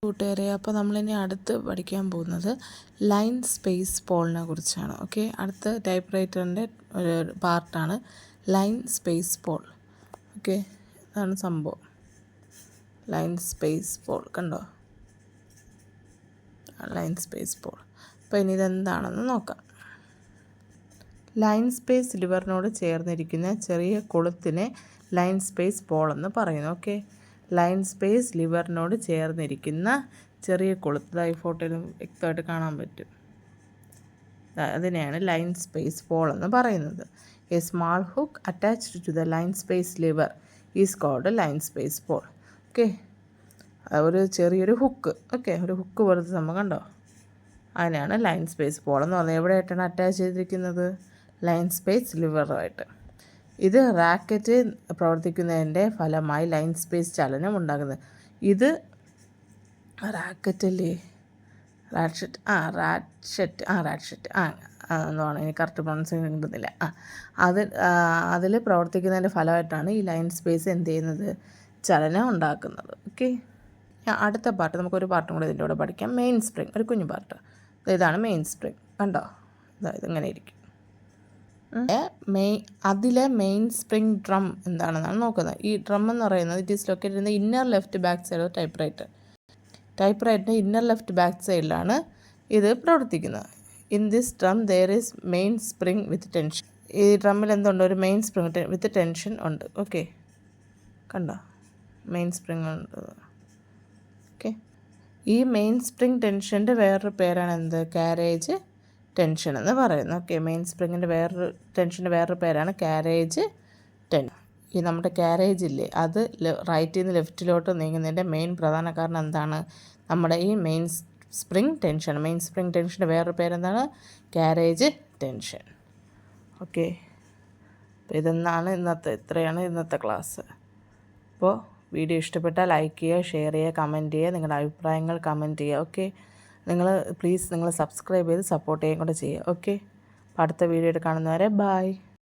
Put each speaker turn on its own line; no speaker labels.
കൂട്ടുകാരെ, അപ്പോൾ നമ്മളിനി അടുത്ത് പഠിക്കാൻ പോകുന്നത് ലൈൻ സ്പേസ് പോളിനെ കുറിച്ചാണ്. ഓക്കെ, അടുത്ത ടൈപ്പ് റൈറ്ററിൻ്റെ ഒരു പാർട്ടാണ് ലൈൻ സ്പേസ് പോൾ. ഓക്കെ, ഇതാണ് സംഭവം. ലൈൻ സ്പേസ് പോൾ കണ്ടോ, ലൈൻ സ്പേസ് പോൾ. അപ്പോൾ ഇനി ഇതെന്താണെന്ന് നോക്കാം. ലൈൻ സ്പേസ് ലിവറിനോട് ചേർന്നിരിക്കുന്ന ചെറിയ കൊളുത്തിനെ ലൈൻ സ്പേസ് പോൾ എന്ന് പറയുന്നു. ഓക്കെ, ലൈൻ സ്പേസ് ലിവറിനോട് ചേർന്നിരിക്കുന്ന ചെറിയ കൊളുത്ത് ഈ ഫോട്ടോയിൽ വ്യക്തമായിട്ട് കാണാൻ പറ്റും. അതിനെയാണ് ലൈൻ സ്പേസ് പോൾ എന്ന് പറയുന്നത്. A small hook attached to the line space lever is called line space pole. Okay, ഒരു ചെറിയൊരു ഹുക്ക്. ഓക്കെ, ഒരു ഹുക്ക് പോലത്തെ സംഭവം കണ്ടോ, അതിനെയാണ് ലൈൻ സ്പേസ് പോൾ എന്ന് പറയുന്നത്. എവിടെയായിട്ടാണ് അറ്റാച്ച് ചെയ്തിരിക്കുന്നത്? ലൈൻ സ്പേസ് ലിവറുമായിട്ട്. ഇത് റാക്കറ്റ് പ്രവർത്തിക്കുന്നതിൻ്റെ ഫലമായി ലൈൻ സ്പേസ് ചലനം ഉണ്ടാകുന്നത്. ഇത് റാക്കറ്റല്ലേ, റാറ്റ്ഷെറ്റ് എന്നാണ് എനിക്ക് കറക്റ്റ് പ്രൊണൗൺസിങ് കിട്ടുന്നില്ല. അതിൽ പ്രവർത്തിക്കുന്നതിൻ്റെ ഫലമായിട്ടാണ് ഈ ലൈൻ സ്പേസ് എന്ത് ചെയ്യുന്നത്, ചലനം ഉണ്ടാക്കുന്നത്. ഓക്കെ, അടുത്ത പാർട്ട് നമുക്കൊരു പാർട്ടും കൂടെ ഇതിൻ്റെ കൂടെ പഠിക്കാം. മെയിൻ സ്പ്രിങ്, ഒരു കുഞ്ഞു പാർട്ട്. ഇതാണ് മെയിൻ സ്പ്രിങ്. കണ്ടോ, ഇതിങ്ങനെ ഇരിക്കും. അതിലെ മെയിൻ സ്പ്രിങ് ഡ്രം എന്താണെന്നാണ് നോക്കുന്നത്. ഈ ഡ്രം എന്ന് പറയുന്നത് it is located in the inner left back side of typewriter. ടൈപ്പ് റൈറ്ററിൻ്റെ ഇന്നർ ലെഫ്റ്റ് ബാക്ക് സൈഡിലാണ് ഇത് പ്രവർത്തിക്കുന്നത്. In this drum there is main spring with tension. ഈ ഡ്രമ്മിൽ എന്തുണ്ട്, ഒരു മെയിൻ സ്പ്രിങ് വിത്ത് ടെൻഷൻ ഉണ്ട്. ഓക്കെ, കണ്ടോ, മെയിൻ സ്പ്രിങ് ഉണ്ട്. ഓക്കെ, ഈ മെയിൻ സ്പ്രിങ് ടെൻഷൻ്റെ വേറൊരു പേരാണ് എന്ത്, കാരേജ് ടെൻഷൻ എന്ന് പറയുന്നത്. ഓക്കെ, മെയിൻ സ്പ്രിങ്ങിൻ്റെ ടെൻഷൻ്റെ വേറൊരു പേരാണ് കാരേജ് ടെൻഷൻ. ഈ നമ്മുടെ കാരേജ് ഇല്ലേ, അത് റൈറ്റിൽ നിന്ന് ലെഫ്റ്റിലോട്ട് നീങ്ങുന്നതിൻ്റെ മെയിൻ പ്രധാന കാരണം എന്താണ്, നമ്മുടെ ഈ main spring tension. Main spring ടെൻഷൻ്റെ വേറൊരു പേരെന്താണ്, കാരേജ് ടെൻഷൻ. ഓക്കെ, അപ്പോൾ ഇത്രയാണ് ഇന്നത്തെ ക്ലാസ്. അപ്പോൾ വീഡിയോ ഇഷ്ടപ്പെട്ടാൽ ലൈക്ക് ചെയ്യുക, ഷെയർ ചെയ്യുക, കമൻറ്റ് ചെയ്യുക, നിങ്ങളുടെ അഭിപ്രായങ്ങൾ കമൻറ്റ് ചെയ്യുക. ഓക്കെ, നിങ്ങൾ സബ്സ്ക്രൈബ് ചെയ്ത് സപ്പോർട്ട് ചെയ്യുകയും കൂടെ ചെയ്യുക. ഓക്കെ, അപ്പോൾ അടുത്ത വീഡിയോയിൽ കാണുന്നവരെ ബൈ.